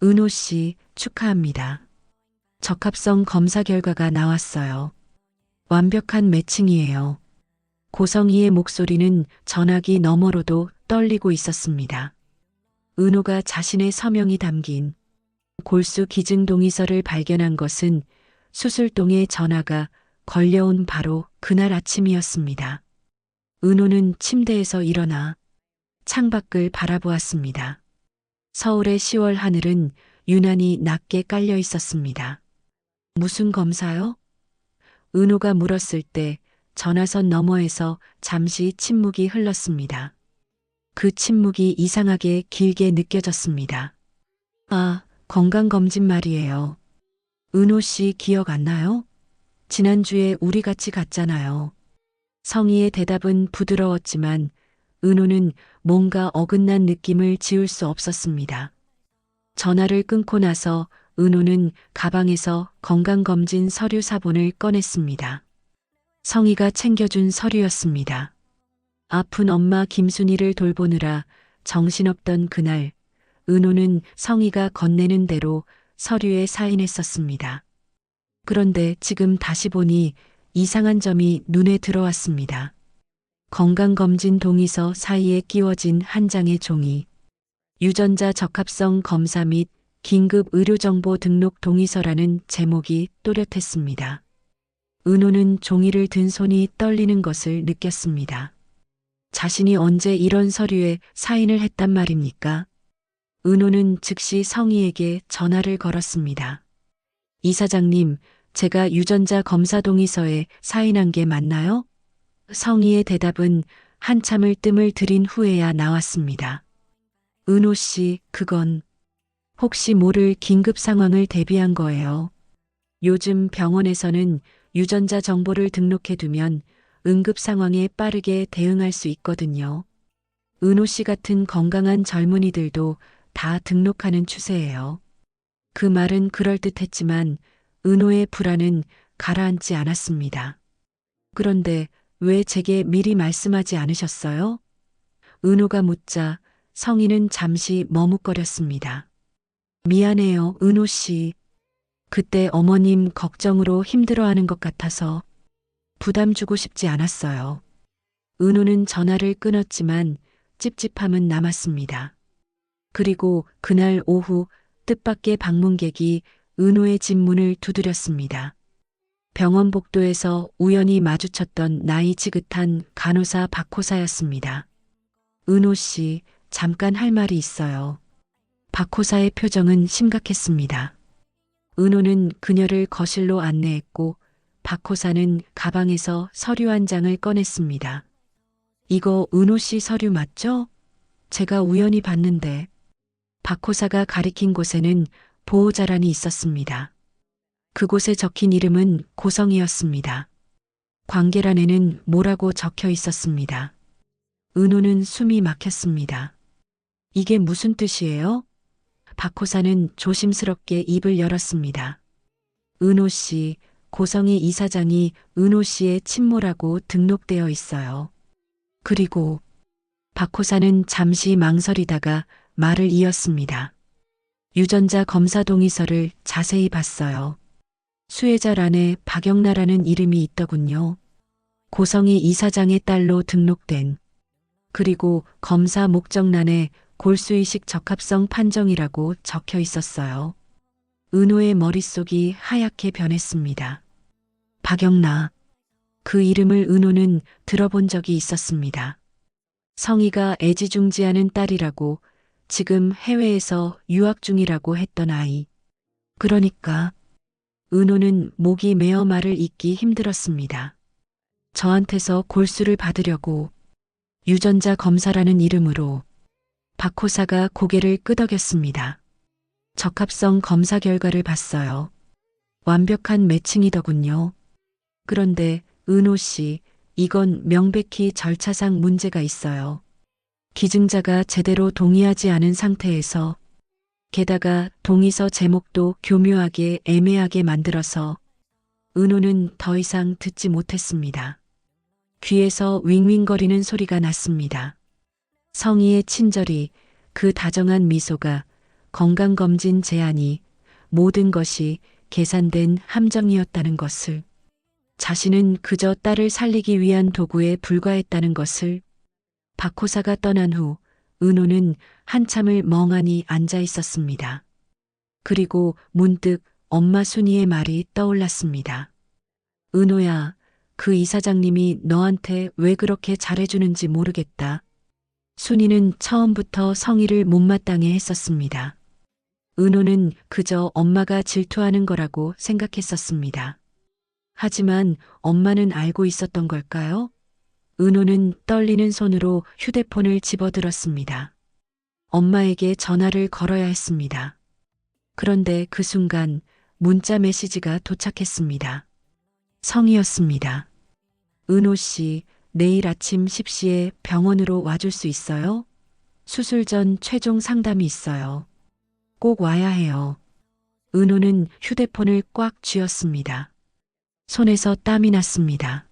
은호 씨, 축하합니다. 적합성 검사 결과가 나왔어요. 완벽한 매칭이에요. 고성희의 목소리는 전화기 너머로도 떨리고 있었습니다. 은호가 자신의 서명이 담긴 골수 기증 동의서를 발견한 것은 수술동의 전화가 걸려온 바로 그날 아침이었습니다. 은호는 침대에서 일어나 창밖을 바라보았습니다. 서울의 10월 하늘은 유난히 낮게 깔려 있었습니다. 무슨 검사요? 은호가 물었을 때 전화선 너머에서 잠시 침묵이 흘렀습니다. 그 침묵이 이상하게 길게 느껴졌습니다. 아, 건강검진 말이에요. 은호 씨 기억 안 나요? 지난주에 우리 같이 갔잖아요. 성희의 대답은 부드러웠지만 은호는 뭔가 어긋난 느낌을 지울 수 없었습니다. 전화를 끊고 나서 은호는 가방에서 건강검진 서류 사본을 꺼냈습니다. 성희가 챙겨준 서류였습니다. 아픈 엄마 김순희를 돌보느라 정신없던 그날, 은호는 성희가 건네는 대로 서류에 사인했었습니다. 그런데 지금 다시 보니 이상한 점이 눈에 들어왔습니다. 건강검진 동의서 사이에 끼워진 한 장의 종이, 유전자 적합성 검사 및 긴급 의료정보 등록 동의서라는 제목이 또렷했습니다. 은호는 종이를 든 손이 떨리는 것을 느꼈습니다. 자신이 언제 이런 서류에 사인을 했단 말입니까? 은호는 즉시 성희에게 전화를 걸었습니다. 이사장님, 제가 유전자 검사 동의서에 사인한 게 맞나요? 성희의 대답은 한참을 뜸을 들인 후에야 나왔습니다. 은호 씨, 그건 혹시 모를 긴급 상황을 대비한 거예요. 요즘 병원에서는 유전자 정보를 등록해두면 응급 상황에 빠르게 대응할 수 있거든요. 은호 씨 같은 건강한 젊은이들도 다 등록하는 추세예요. 그 말은 그럴듯했지만 은호의 불안은 가라앉지 않았습니다. 그런데 왜 제게 미리 말씀하지 않으셨어요? 은호가 묻자 성희는 잠시 머뭇거렸습니다. 미안해요, 은호 씨. 그때 어머님 걱정으로 힘들어하는 것 같아서 부담 주고 싶지 않았어요. 은호는 전화를 끊었지만 찝찝함은 남았습니다. 그리고 그날 오후 뜻밖의 방문객이 은호의 집 문을 두드렸습니다. 병원 복도에서 우연히 마주쳤던 나이 지긋한 간호사 박호사였습니다. 은호 씨, 잠깐 할 말이 있어요. 박호사의 표정은 심각했습니다. 은호는 그녀를 거실로 안내했고 박호사는 가방에서 서류 한 장을 꺼냈습니다. 이거 은호 씨 서류 맞죠? 제가 우연히 봤는데. 박호사가 가리킨 곳에는 보호자란이 있었습니다. 그곳에 적힌 이름은 고성이었습니다. 관계란에는 뭐라고 적혀 있었습니다. 은호는 숨이 막혔습니다. 이게 무슨 뜻이에요? 박호사는 조심스럽게 입을 열었습니다. 은호 씨, 고성희 이사장이 은호 씨의 친모라고 등록되어 있어요. 그리고 박호사는 잠시 망설이다가 말을 이었습니다. 유전자 검사 동의서를 자세히 봤어요. 수혜자란에 박영나라는 이름이 있더군요. 고성희 이사장의 딸로 등록된. 그리고 검사 목적란에 골수이식 적합성 판정이라고 적혀 있었어요. 은호의 머릿속이 하얗게 변했습니다. 박영나. 그 이름을 은호는 들어본 적이 있었습니다. 성희가 애지중지하는 딸이라고, 지금 해외에서 유학 중이라고 했던 아이. 그러니까 은호는 목이 메어 말을 잇기 힘들었습니다. 저한테서 골수를 받으려고 유전자 검사라는 이름으로. 박호사가 고개를 끄덕였습니다. 적합성 검사 결과를 봤어요. 완벽한 매칭이더군요. 그런데 은호 씨, 이건 명백히 절차상 문제가 있어요. 기증자가 제대로 동의하지 않은 상태에서, 게다가 동의서 제목도 교묘하게 애매하게 만들어서 은호는 더 이상 듣지 못했습니다. 귀에서 윙윙거리는 소리가 났습니다. 성희의 친절이, 그 다정한 미소가 건강검진 제안이 모든 것이 계산된 함정이었다는 것을, 자신은 그저 딸을 살리기 위한 도구에 불과했다는 것을. 박호사가 떠난 후 은호는 한참을 멍하니 앉아 있었습니다. 그리고 문득 엄마 순이의 말이 떠올랐습니다. 은호야, 그 이사장님이 너한테 왜 그렇게 잘해주는지 모르겠다. 순이는 처음부터 성의를 못마땅해 했었습니다. 은호는 그저 엄마가 질투하는 거라고 생각했었습니다. 하지만 엄마는 알고 있었던 걸까요? 은호는 떨리는 손으로 휴대폰을 집어들었습니다. 엄마에게 전화를 걸어야 했습니다. 그런데 그 순간 문자 메시지가 도착했습니다. 성이었습니다. 은호 씨, 내일 아침 10시에 병원으로 와줄 수 있어요? 수술 전 최종 상담이 있어요. 꼭 와야 해요. 은호는 휴대폰을 꽉 쥐었습니다. 손에서 땀이 났습니다.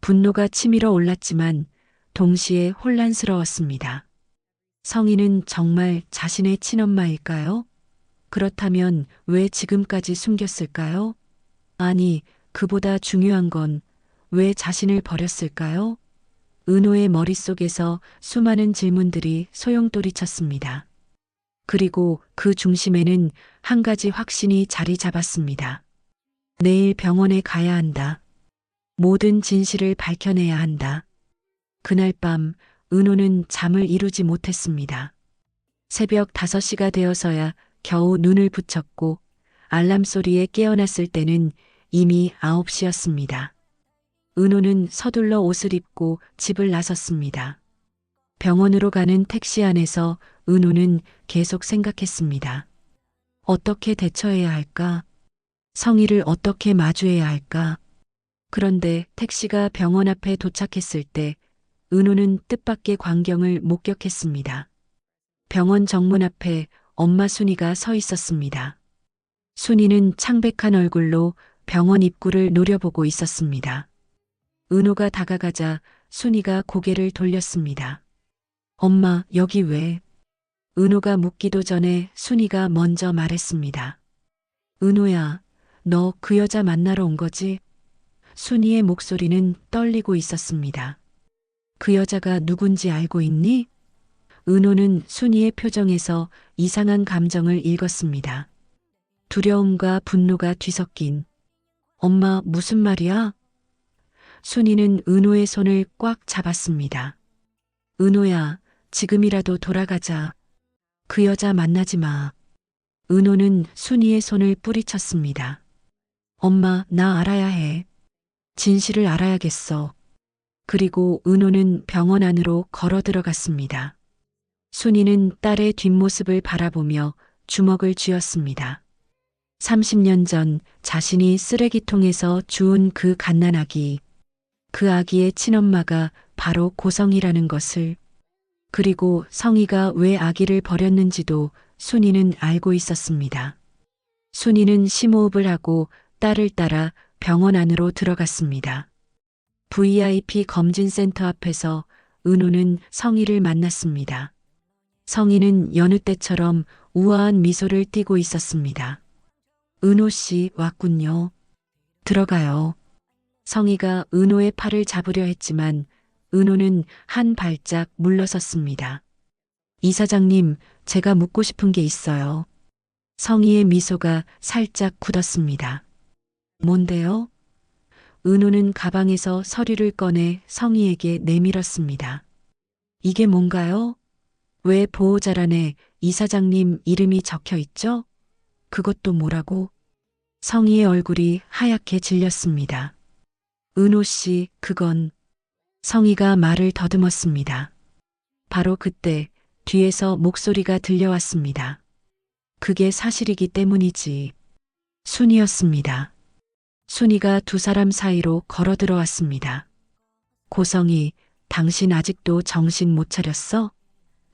분노가 치밀어 올랐지만 동시에 혼란스러웠습니다. 성희는 정말 자신의 친엄마일까요? 그렇다면 왜 지금까지 숨겼을까요? 아니, 그보다 중요한 건 왜 자신을 버렸을까요? 은호의 머릿속에서 수많은 질문들이 소용돌이쳤습니다. 그리고 그 중심에는 한 가지 확신이 자리 잡았습니다. 내일 병원에 가야 한다. 모든 진실을 밝혀내야 한다. 그날 밤 은호는 잠을 이루지 못했습니다. 새벽 5시가 되어서야 겨우 눈을 붙였고 알람 소리에 깨어났을 때는 이미 9시였습니다. 은호는 서둘러 옷을 입고 집을 나섰습니다. 병원으로 가는 택시 안에서 은호는 계속 생각했습니다. 어떻게 대처해야 할까? 성희를 어떻게 마주해야 할까? 그런데 택시가 병원 앞에 도착했을 때 은호는 뜻밖의 광경을 목격했습니다. 병원 정문 앞에 엄마 순이가 서 있었습니다. 순이는 창백한 얼굴로 병원 입구를 노려보고 있었습니다. 은호가 다가가자 순이가 고개를 돌렸습니다. 엄마, 여기 왜? 은호가 묻기도 전에 순이가 먼저 말했습니다. 은호야, 너 그 여자 만나러 온 거지? 순이의 목소리는 떨리고 있었습니다. 그 여자가 누군지 알고 있니? 은호는 순이의 표정에서 이상한 감정을 읽었습니다. 두려움과 분노가 뒤섞인. 엄마, 무슨 말이야? 순이는 은호의 손을 꽉 잡았습니다. 은호야, 지금이라도 돌아가자. 그 여자 만나지 마. 은호는 순이의 손을 뿌리쳤습니다. 엄마, 나 알아야 해. 진실을 알아야겠어. 그리고 은호는 병원 안으로 걸어 들어갔습니다. 순이는 딸의 뒷모습을 바라보며 주먹을 쥐었습니다. 30년 전 자신이 쓰레기통에서 주운 그 갓난아기, 그 아기의 친엄마가 바로 고성이라는 것을, 그리고 성희가 왜 아기를 버렸는지도 순이는 알고 있었습니다. 순이는 심호흡을 하고 딸을 따라 병원 안으로 들어갔습니다. VIP 검진센터 앞에서 은호는 성희를 만났습니다. 성희는 여느 때처럼 우아한 미소를 띠고 있었습니다. 은호 씨 왔군요. 들어가요. 성희가 은호의 팔을 잡으려 했지만 은호는 한 발짝 물러섰습니다. 이사장님, 제가 묻고 싶은 게 있어요. 성희의 미소가 살짝 굳었습니다. 뭔데요? 은호는 가방에서 서류를 꺼내 성희에게 내밀었습니다. 이게 뭔가요? 왜 보호자란에 이사장님 이름이 적혀 있죠? 그것도 뭐라고? 성희의 얼굴이 하얗게 질렸습니다. 은호 씨, 그건. 성희가 말을 더듬었습니다. 바로 그때 뒤에서 목소리가 들려왔습니다. 그게 사실이기 때문이지. 순이었습니다. 순이가 두 사람 사이로 걸어 들어왔습니다. 고성희, 당신 아직도 정신 못 차렸어?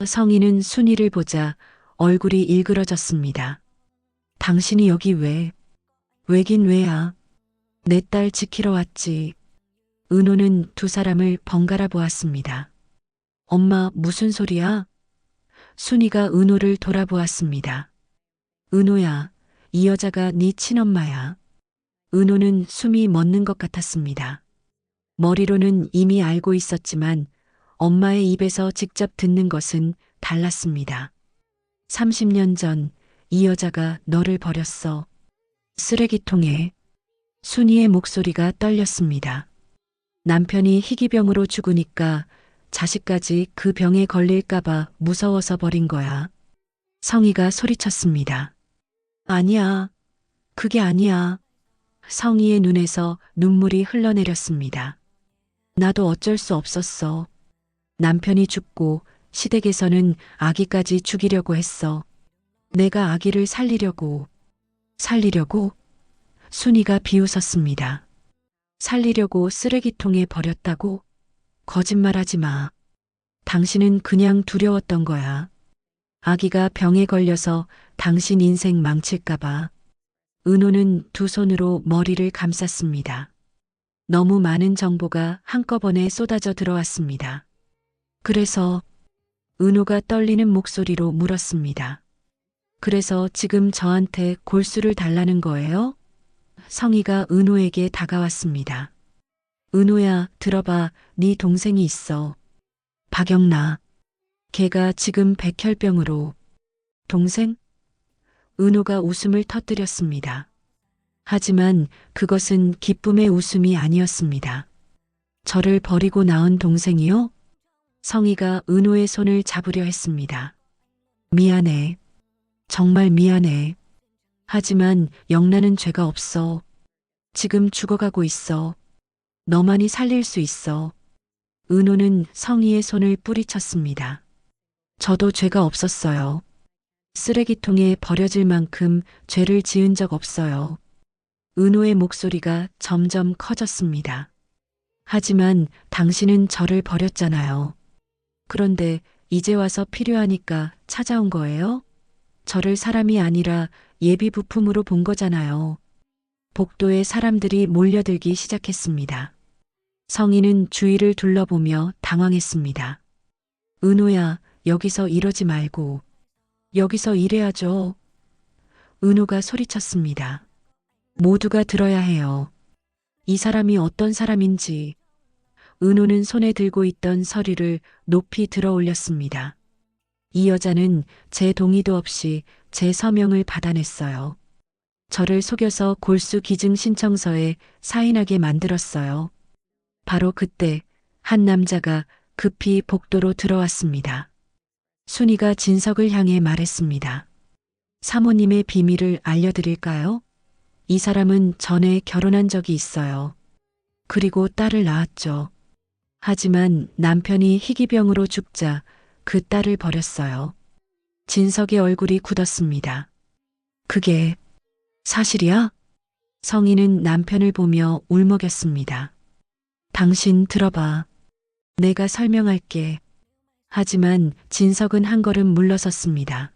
성희는 순이를 보자 얼굴이 일그러졌습니다. 당신이 여기 왜? 왜긴 왜야? 내 딸 지키러 왔지. 은호는 두 사람을 번갈아 보았습니다. 엄마, 무슨 소리야? 순이가 은호를 돌아보았습니다. 은호야, 이 여자가 네 친엄마야. 은호는 숨이 멎는 것 같았습니다. 머리로는 이미 알고 있었지만 엄마의 입에서 직접 듣는 것은 달랐습니다. 30년 전 이 여자가 너를 버렸어. 쓰레기통에. 순이의 목소리가 떨렸습니다. 남편이 희귀병으로 죽으니까 자식까지 그 병에 걸릴까봐 무서워서 버린 거야. 성희가 소리쳤습니다. 아니야. 그게 아니야. 성희의 눈에서 눈물이 흘러내렸습니다. 나도 어쩔 수 없었어. 남편이 죽고 시댁에서는 아기까지 죽이려고 했어. 내가 아기를 살리려고. 살리려고? 순이가 비웃었습니다. 살리려고 쓰레기통에 버렸다고? 거짓말하지 마. 당신은 그냥 두려웠던 거야. 아기가 병에 걸려서 당신 인생 망칠까봐. 은호는 두 손으로 머리를 감쌌습니다. 너무 많은 정보가 한꺼번에 쏟아져 들어왔습니다. 그래서 은호가 떨리는 목소리로 물었습니다. 그래서 지금 저한테 골수를 달라는 거예요? 성희가 은호에게 다가왔습니다. 은호야, 들어봐. 네 동생이 있어. 박영나. 걔가 지금 백혈병으로. 동생? 은호가 웃음을 터뜨렸습니다. 하지만 그것은 기쁨의 웃음이 아니었습니다. 저를 버리고 낳은 동생이요? 성희가 은호의 손을 잡으려 했습니다. 미안해. 정말 미안해. 하지만 영란은 죄가 없어. 지금 죽어가고 있어. 너만이 살릴 수 있어. 은호는 성희의 손을 뿌리쳤습니다. 저도 죄가 없었어요. 쓰레기통에 버려질 만큼 죄를 지은 적 없어요. 은호의 목소리가 점점 커졌습니다. 하지만 당신은 저를 버렸잖아요. 그런데 이제 와서 필요하니까 찾아온 거예요? 저를 사람이 아니라 예비 부품으로 본 거잖아요. 복도에 사람들이 몰려들기 시작했습니다. 성희는 주위를 둘러보며 당황했습니다. 은호야, 여기서 이러지 말고. 여기서 이래야죠. 은호가 소리쳤습니다. 모두가 들어야 해요. 이 사람이 어떤 사람인지. 은호는 손에 들고 있던 서류를 높이 들어 올렸습니다. 이 여자는 제 동의도 없이 제 서명을 받아냈어요. 저를 속여서 골수 기증 신청서에 사인하게 만들었어요. 바로 그때 한 남자가 급히 복도로 들어왔습니다. 순이가 진석을 향해 말했습니다. 사모님의 비밀을 알려드릴까요? 이 사람은 전에 결혼한 적이 있어요. 그리고 딸을 낳았죠. 하지만 남편이 희귀병으로 죽자 그 딸을 버렸어요. 진석의 얼굴이 굳었습니다. 그게 사실이야? 성희는 남편을 보며 울먹였습니다. 당신 들어봐. 내가 설명할게. 하지만 진석은 한 걸음 물러섰습니다.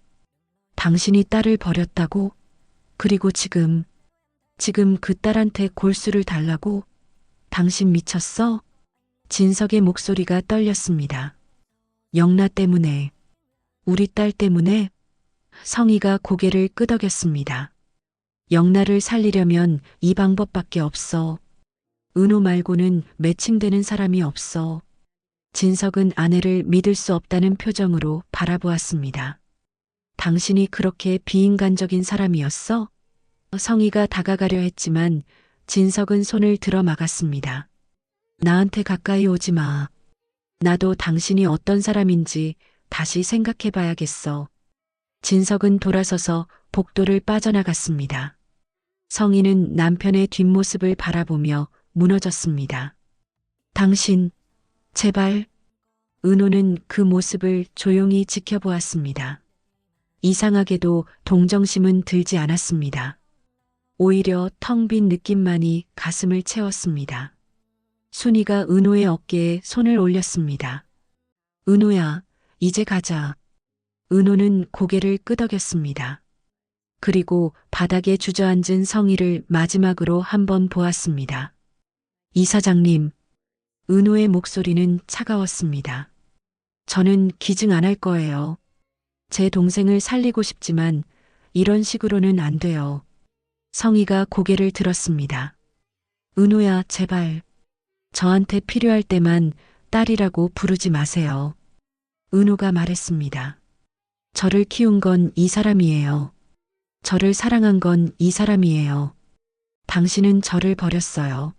당신이 딸을 버렸다고? 그리고 지금 그 딸한테 골수를 달라고? 당신 미쳤어? 진석의 목소리가 떨렸습니다. 영나 때문에, 우리 딸 때문에? 성희가 고개를 끄덕였습니다. 영나를 살리려면 이 방법밖에 없어. 은호 말고는 매칭되는 사람이 없어. 진석은 아내를 믿을 수 없다는 표정으로 바라보았습니다. 당신이 그렇게 비인간적인 사람이었어? 성희가 다가가려 했지만 진석은 손을 들어 막았습니다. 나한테 가까이 오지 마. 나도 당신이 어떤 사람인지 다시 생각해 봐야겠어. 진석은 돌아서서 복도를 빠져나갔습니다. 성희는 남편의 뒷모습을 바라보며 무너졌습니다. 당신, 제발. 은호는 그 모습을 조용히 지켜보았습니다. 이상하게도 동정심은 들지 않았습니다. 오히려 텅 빈 느낌만이 가슴을 채웠습니다. 순이가 은호의 어깨에 손을 올렸습니다. 은호야, 이제 가자. 은호는 고개를 끄덕였습니다. 그리고 바닥에 주저앉은 성희를 마지막으로 한번 보았습니다. 이사장님, 은호의 목소리는 차가웠습니다. 저는 기증 안 할 거예요. 제 동생을 살리고 싶지만 이런 식으로는 안 돼요. 성희가 고개를 들었습니다. 은호야, 제발. 저한테 필요할 때만 딸이라고 부르지 마세요. 은호가 말했습니다. 저를 키운 건 이 사람이에요. 저를 사랑한 건 이 사람이에요. 당신은 저를 버렸어요.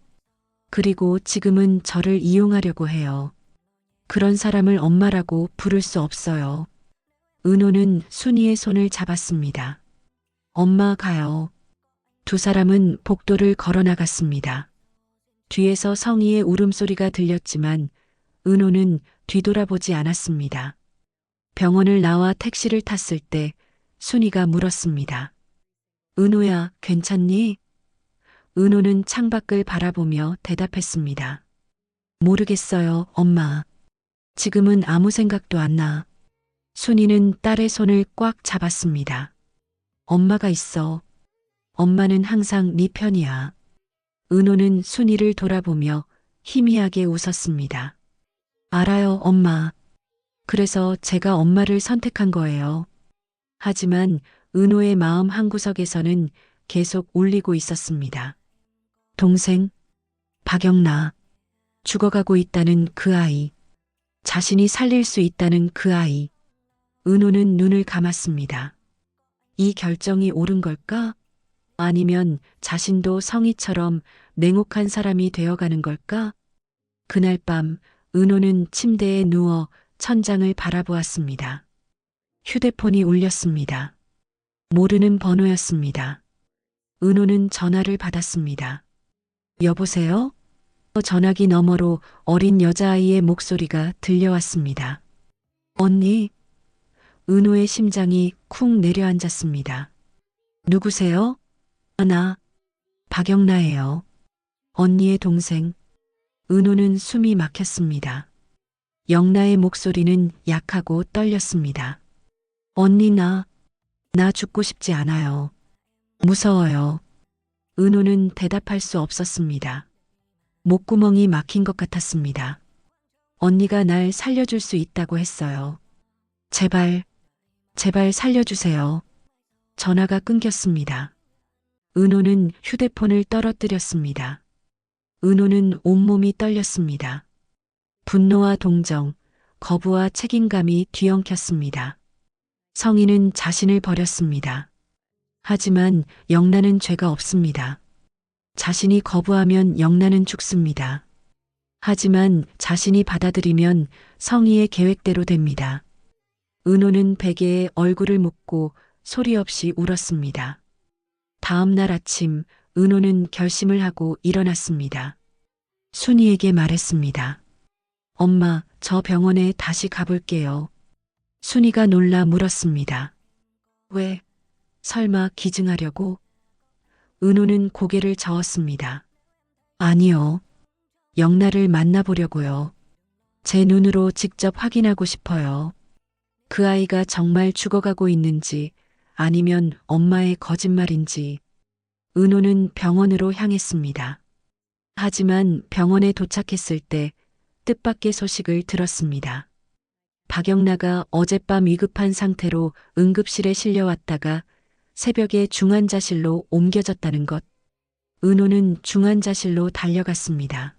그리고 지금은 저를 이용하려고 해요. 그런 사람을 엄마라고 부를 수 없어요. 은호는 순이의 손을 잡았습니다. 엄마 가요. 두 사람은 복도를 걸어 나갔습니다. 뒤에서 성희의 울음소리가 들렸지만 은호는 뒤돌아보지 않았습니다. 병원을 나와 택시를 탔을 때 순이가 물었습니다. 은호야, 괜찮니? 은호는 창밖을 바라보며 대답했습니다. 모르겠어요, 엄마. 지금은 아무 생각도 안 나. 순이는 딸의 손을 꽉 잡았습니다. 엄마가 있어. 엄마는 항상 네 편이야. 은호는 순이를 돌아보며 희미하게 웃었습니다. 알아요, 엄마. 그래서 제가 엄마를 선택한 거예요. 하지만 은호의 마음 한구석에서는 계속 울리고 있었습니다. 동생, 박영나, 죽어가고 있다는 그 아이, 자신이 살릴 수 있다는 그 아이. 은호는 눈을 감았습니다. 이 결정이 옳은 걸까? 아니면 자신도 성희처럼 냉혹한 사람이 되어가는 걸까? 그날 밤 은호는 침대에 누워 천장을 바라보았습니다. 휴대폰이 울렸습니다. 모르는 번호였습니다. 은호는 전화를 받았습니다. 여보세요? 전화기 너머로 어린 여자아이의 목소리가 들려왔습니다. 언니? 은호의 심장이 쿵 내려앉았습니다. 누구세요? 나, 박영나예요. 언니의 동생. 은호는 숨이 막혔습니다. 영나의 목소리는 약하고 떨렸습니다. 언니 나 죽고 싶지 않아요. 무서워요. 은호는 대답할 수 없었습니다. 목구멍이 막힌 것 같았습니다. 언니가 날 살려줄 수 있다고 했어요. 제발, 제발 살려주세요. 전화가 끊겼습니다. 은호는 휴대폰을 떨어뜨렸습니다. 은호는 온몸이 떨렸습니다. 분노와 동정, 거부와 책임감이 뒤엉켰습니다. 성희는 자신을 버렸습니다. 하지만 영나는 죄가 없습니다. 자신이 거부하면 영나는 죽습니다. 하지만 자신이 받아들이면 성희의 계획대로 됩니다. 은호는 베개에 얼굴을 묻고 소리 없이 울었습니다. 다음 날 아침 은호는 결심을 하고 일어났습니다. 순이에게 말했습니다. 엄마, 저 병원에 다시 가볼게요. 순이가 놀라 물었습니다. 왜? 설마 기증하려고? 은호는 고개를 저었습니다. 아니요. 영나를 만나보려고요. 제 눈으로 직접 확인하고 싶어요. 그 아이가 정말 죽어가고 있는지 아니면 엄마의 거짓말인지. 은호는 병원으로 향했습니다. 하지만 병원에 도착했을 때 뜻밖의 소식을 들었습니다. 박영나가 어젯밤 위급한 상태로 응급실에 실려왔다가 새벽에 중환자실로 옮겨졌다는 것. 은호는 중환자실로 달려갔습니다.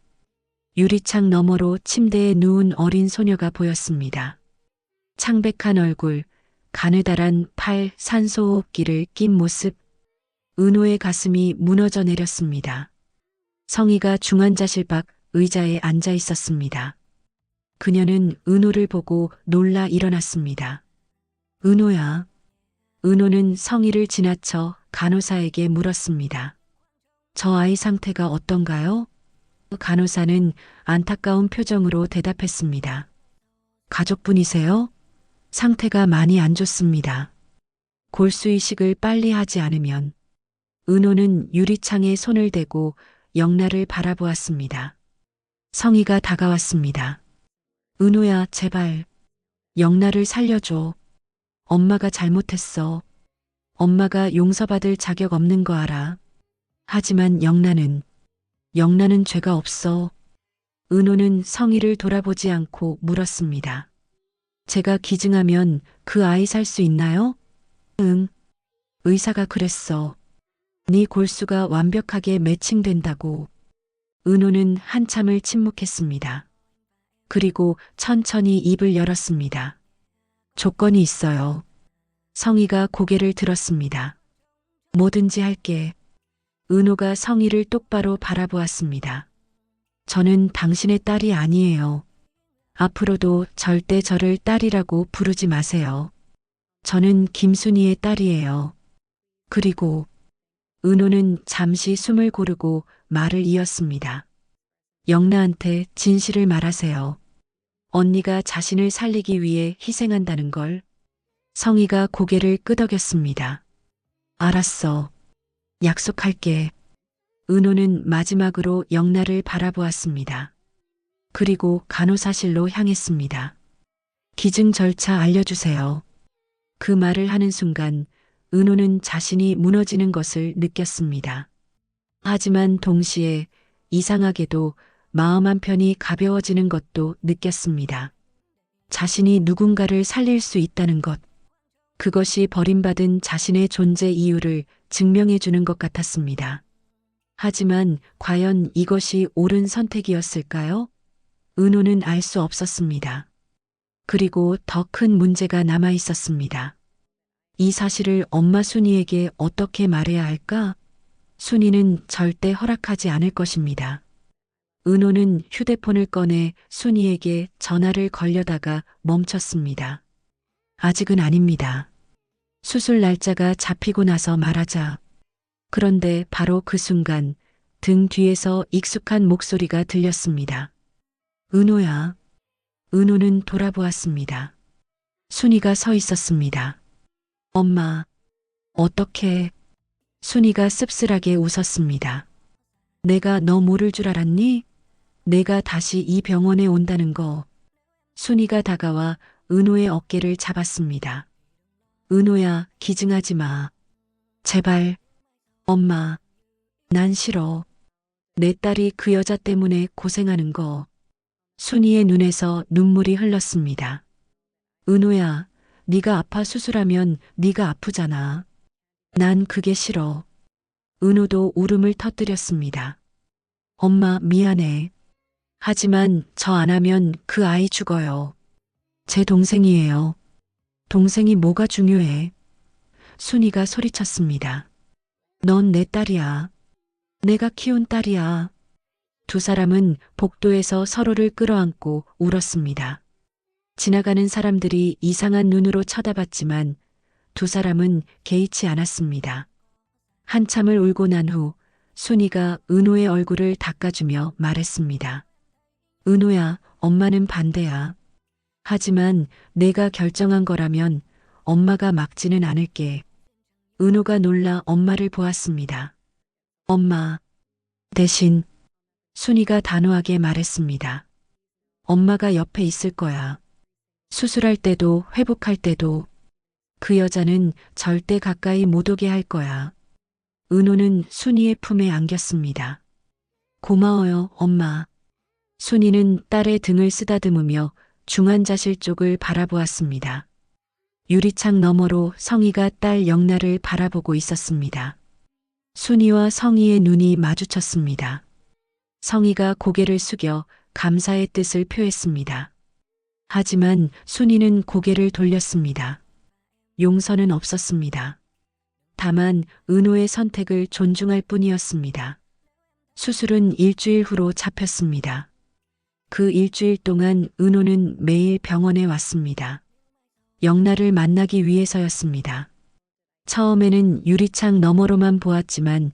유리창 너머로 침대에 누운 어린 소녀가 보였습니다. 창백한 얼굴, 가느다란 팔, 산소호흡기를 낀 모습. 은호의 가슴이 무너져 내렸습니다. 성희가 중환자실 밖 의자에 앉아 있었습니다. 그녀는 은호를 보고 놀라 일어났습니다. 은호야. 은호는 성희를 지나쳐 간호사에게 물었습니다. 저 아이 상태가 어떤가요? 간호사는 안타까운 표정으로 대답했습니다. 가족분이세요? 상태가 많이 안 좋습니다. 골수이식을 빨리 하지 않으면. 은호는 유리창에 손을 대고 영나를 바라보았습니다. 성희가 다가왔습니다. 은호야, 제발. 영나를 살려줘. 엄마가 잘못했어. 엄마가 용서받을 자격 없는 거 알아. 하지만 영나는 죄가 없어. 은호는 성희를 돌아보지 않고 물었습니다. 제가 기증하면 그 아이 살 수 있나요? 응. 의사가 그랬어. 네 골수가 완벽하게 매칭된다고. 은호는 한참을 침묵했습니다. 그리고 천천히 입을 열었습니다. 조건이 있어요. 성희가 고개를 들었습니다. 뭐든지 할게. 은호가 성희를 똑바로 바라보았습니다. 저는 당신의 딸이 아니에요. 앞으로도 절대 저를 딸이라고 부르지 마세요. 저는 김순희의 딸이에요. 그리고 은호는 잠시 숨을 고르고 말을 이었습니다. 영라한테 진실을 말하세요. 언니가 자신을 살리기 위해 희생한다는 걸. 성희가 고개를 끄덕였습니다. 알았어. 약속할게. 은호는 마지막으로 영라를 바라보았습니다. 그리고 간호사실로 향했습니다. 기증 절차 알려주세요. 그 말을 하는 순간 은호는 자신이 무너지는 것을 느꼈습니다. 하지만 동시에 이상하게도 마음 한편이 가벼워지는 것도 느꼈습니다. 자신이 누군가를 살릴 수 있다는 것. 그것이 버림받은 자신의 존재 이유를 증명해 주는 것 같았습니다. 하지만 과연 이것이 옳은 선택이었을까요? 은호는 알 수 없었습니다. 그리고 더 큰 문제가 남아 있었습니다. 이 사실을 엄마 순이에게 어떻게 말해야 할까? 순이는 절대 허락하지 않을 것입니다. 은호는 휴대폰을 꺼내 순이에게 전화를 걸려다가 멈췄습니다. 아직은 아닙니다. 수술 날짜가 잡히고 나서 말하자. 그런데 바로 그 순간 등 뒤에서 익숙한 목소리가 들렸습니다. 은호야. 은호는 돌아보았습니다. 순이가 서 있었습니다. 엄마, 어떻게? 순이가 씁쓸하게 웃었습니다. 내가 너 모를 줄 알았니? 내가 다시 이 병원에 온다는 거. 순이가 다가와 은호의 어깨를 잡았습니다. 은호야, 기증하지 마. 제발. 엄마, 난 싫어. 내 딸이 그 여자 때문에 고생하는 거. 순이의 눈에서 눈물이 흘렀습니다. 은호야, 네가 아파 수술하면 네가 아프잖아. 난 그게 싫어. 은호도 울음을 터뜨렸습니다. 엄마, 미안해. 하지만 저 안 하면 그 아이 죽어요. 제 동생이에요. 동생이 뭐가 중요해? 순이가 소리쳤습니다. 넌 내 딸이야. 내가 키운 딸이야. 두 사람은 복도에서 서로를 끌어안고 울었습니다. 지나가는 사람들이 이상한 눈으로 쳐다봤지만 두 사람은 개의치 않았습니다. 한참을 울고 난 후 순이가 은호의 얼굴을 닦아주며 말했습니다. 은호야, 엄마는 반대야. 하지만 내가 결정한 거라면 엄마가 막지는 않을게. 은호가 놀라 엄마를 보았습니다. 엄마, 대신 순이가 단호하게 말했습니다. 엄마가 옆에 있을 거야. 수술할 때도 회복할 때도 그 여자는 절대 가까이 못 오게 할 거야. 은호는 순이의 품에 안겼습니다. 고마워요, 엄마. 순이는 딸의 등을 쓰다듬으며 중환자실 쪽을 바라보았습니다. 유리창 너머로 성희가 딸 영라를 바라보고 있었습니다. 순이와 성희의 눈이 마주쳤습니다. 성희가 고개를 숙여 감사의 뜻을 표했습니다. 하지만 순이는 고개를 돌렸습니다. 용서는 없었습니다. 다만 은호의 선택을 존중할 뿐이었습니다. 수술은 일주일 후로 잡혔습니다. 그 일주일 동안 은호는 매일 병원에 왔습니다. 영라를 만나기 위해서였습니다. 처음에는 유리창 너머로만 보았지만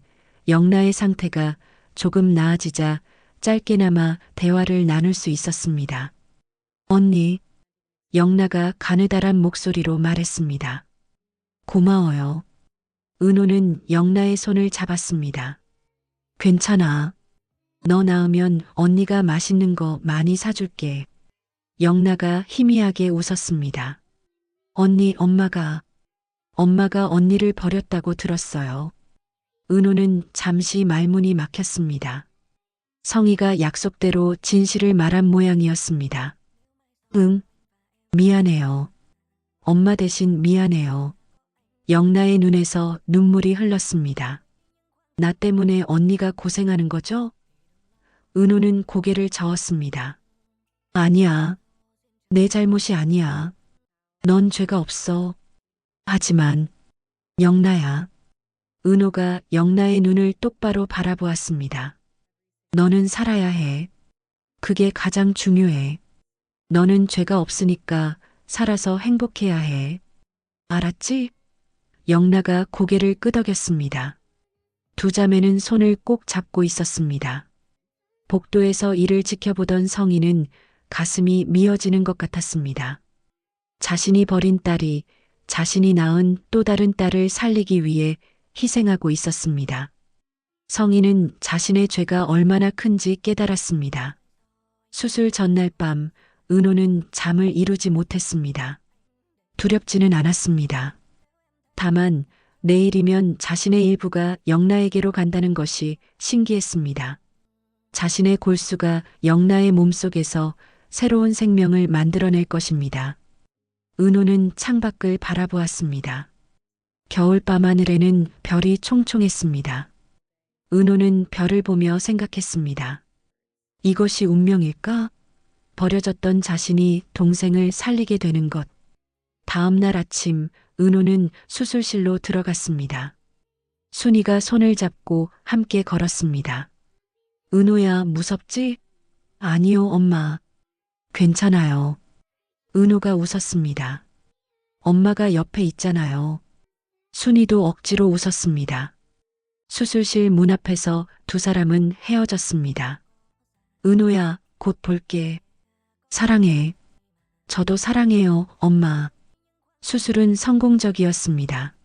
영라의 상태가 조금 나아지자 짧게나마 대화를 나눌 수 있었습니다. 언니, 영라가 가느다란 목소리로 말했습니다. 고마워요. 은호는 영라의 손을 잡았습니다. 괜찮아. 너 나으면 언니가 맛있는 거 많이 사줄게. 영라가 희미하게 웃었습니다. 언니, 엄마가 언니를 버렸다고 들었어요. 은호는 잠시 말문이 막혔습니다. 성희가 약속대로 진실을 말한 모양이었습니다. 응. 미안해요. 엄마 대신 미안해요. 영나의 눈에서 눈물이 흘렀습니다. 나 때문에 언니가 고생하는 거죠? 은호는 고개를 저었습니다. 아니야. 내 잘못이 아니야. 넌 죄가 없어. 하지만 영나야. 은호가 영나의 눈을 똑바로 바라보았습니다. 너는 살아야 해. 그게 가장 중요해. 너는 죄가 없으니까 살아서 행복해야 해. 알았지? 영나가 고개를 끄덕였습니다. 두 자매는 손을 꼭 잡고 있었습니다. 복도에서 이를 지켜보던 성희는 가슴이 미어지는 것 같았습니다. 자신이 버린 딸이 자신이 낳은 또 다른 딸을 살리기 위해 희생하고 있었습니다. 성희는 자신의 죄가 얼마나 큰지 깨달았습니다. 수술 전날 밤 은호는 잠을 이루지 못했습니다. 두렵지는 않았습니다. 다만 내일이면 자신의 일부가 영나에게로 간다는 것이 신기했습니다. 자신의 골수가 영나의 몸속에서 새로운 생명을 만들어낼 것입니다. 은호는 창밖을 바라보았습니다. 겨울밤 하늘에는 별이 총총했습니다. 은호는 별을 보며 생각했습니다. 이것이 운명일까? 버려졌던 자신이 동생을 살리게 되는 것. 다음 날 아침 은호는 수술실로 들어갔습니다. 순이가 손을 잡고 함께 걸었습니다. 은호야, 무섭지? 아니요, 엄마. 괜찮아요. 은호가 웃었습니다. 엄마가 옆에 있잖아요. 순이도 억지로 웃었습니다. 수술실 문 앞에서 두 사람은 헤어졌습니다. 은호야, 곧 볼게. 사랑해. 저도 사랑해요, 엄마. 수술은 성공적이었습니다.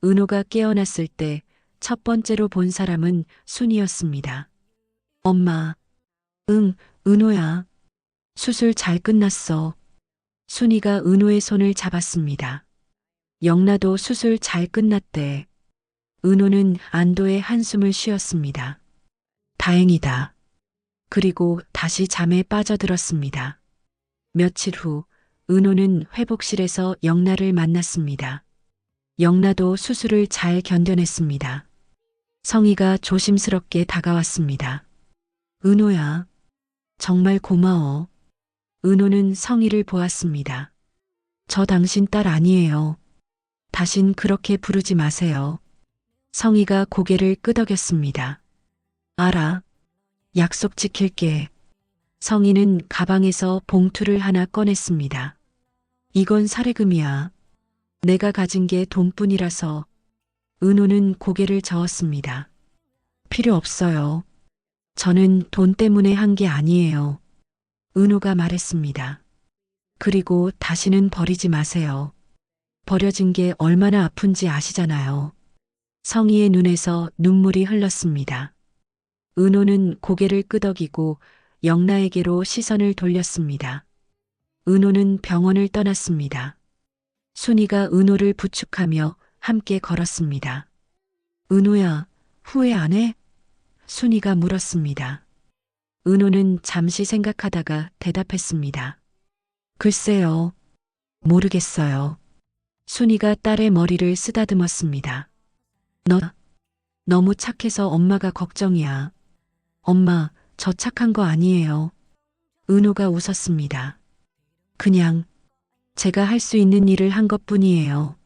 은호가 깨어났을 때 첫 번째로 본 사람은 순이었습니다. 엄마. 응, 은호야. 수술 잘 끝났어. 순이가 은호의 손을 잡았습니다. 영나도 수술 잘 끝났대. 은호는 안도의 한숨을 쉬었습니다. 다행이다. 그리고 다시 잠에 빠져들었습니다. 며칠 후 은호는 회복실에서 영나를 만났습니다. 영나도 수술을 잘 견뎌냈습니다. 성희가 조심스럽게 다가왔습니다. 은호야, 정말 고마워. 은호는 성희를 보았습니다. 저 당신 딸 아니에요. 다신 그렇게 부르지 마세요. 성희가 고개를 끄덕였습니다. 알아. 약속 지킬게. 성희는 가방에서 봉투를 하나 꺼냈습니다. 이건 사례금이야. 내가 가진 게 돈뿐이라서. 은호는 고개를 저었습니다. 필요 없어요. 저는 돈 때문에 한 게 아니에요. 은호가 말했습니다. 그리고 다시는 버리지 마세요. 버려진 게 얼마나 아픈지 아시잖아요. 성희의 눈에서 눈물이 흘렀습니다. 은호는 고개를 끄덕이고 영나에게로 시선을 돌렸습니다. 은호는 병원을 떠났습니다. 순이가 은호를 부축하며 함께 걸었습니다. 은호야, 후회 안 해? 순이가 물었습니다. 은호는 잠시 생각하다가 대답했습니다. 글쎄요. 모르겠어요. 순이가 딸의 머리를 쓰다듬었습니다. 너 너무 착해서 엄마가 걱정이야. 엄마, 저 착한 거 아니에요. 은호가 웃었습니다. 그냥 제가 할 수 있는 일을 한 것뿐이에요.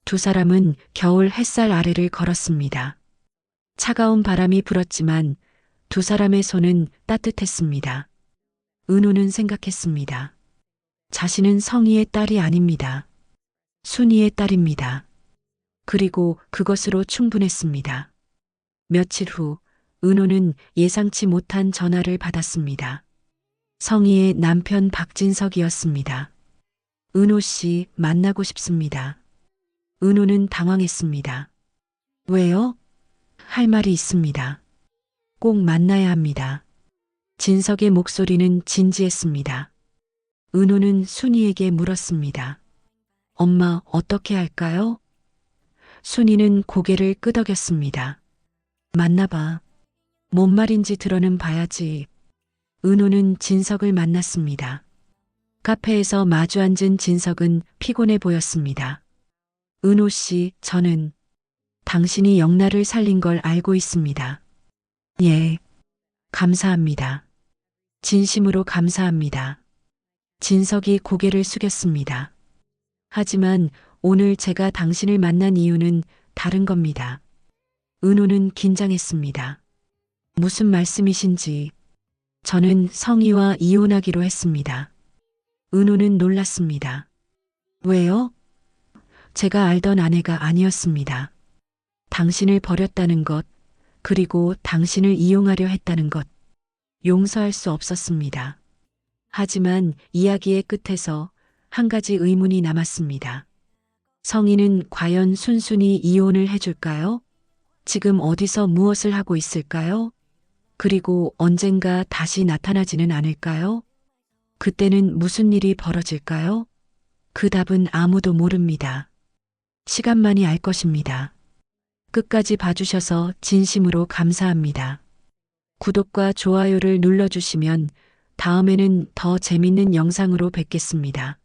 두 사람은 겨울 햇살 아래를 걸었습니다. 차가운 바람이 불었지만 두 사람의 손은 따뜻했습니다. 은호는 생각했습니다. 자신은 성희의 딸이 아닙니다. 순이의 딸입니다. 그리고 그것으로 충분했습니다. 며칠 후 은호는 예상치 못한 전화를 받았습니다. 성희의 남편 박진석이었습니다. 은호 씨 만나고 싶습니다. 은호는 당황했습니다. 왜요? 할 말이 있습니다. 꼭 만나야 합니다. 진석의 목소리는 진지했습니다. 은호는 순이에게 물었습니다. 엄마, 어떻게 할까요? 순이는 고개를 끄덕였습니다. 만나봐. 뭔 말인지 들어는 봐야지. 은호는 진석을 만났습니다. 카페에서 마주 앉은 진석은 피곤해 보였습니다. 은호 씨, 저는 당신이 영나를 살린 걸 알고 있습니다. 예, 감사합니다. 진심으로 감사합니다. 진석이 고개를 숙였습니다. 하지만 오늘 제가 당신을 만난 이유는 다른 겁니다. 은호는 긴장했습니다. 무슨 말씀이신지. 저는 성희와 이혼하기로 했습니다. 은호는 놀랐습니다. 왜요? 제가 알던 아내가 아니었습니다. 당신을 버렸다는 것, 그리고 당신을 이용하려 했다는 것, 용서할 수 없었습니다. 하지만 이야기의 끝에서 한 가지 의문이 남았습니다. 성희는 과연 순순히 이혼을 해줄까요? 지금 어디서 무엇을 하고 있을까요? 그리고 언젠가 다시 나타나지는 않을까요? 그때는 무슨 일이 벌어질까요? 그 답은 아무도 모릅니다. 시간만이 알 것입니다. 끝까지 봐주셔서 진심으로 감사합니다. 구독과 좋아요를 눌러주시면 다음에는 더 재밌는 영상으로 뵙겠습니다.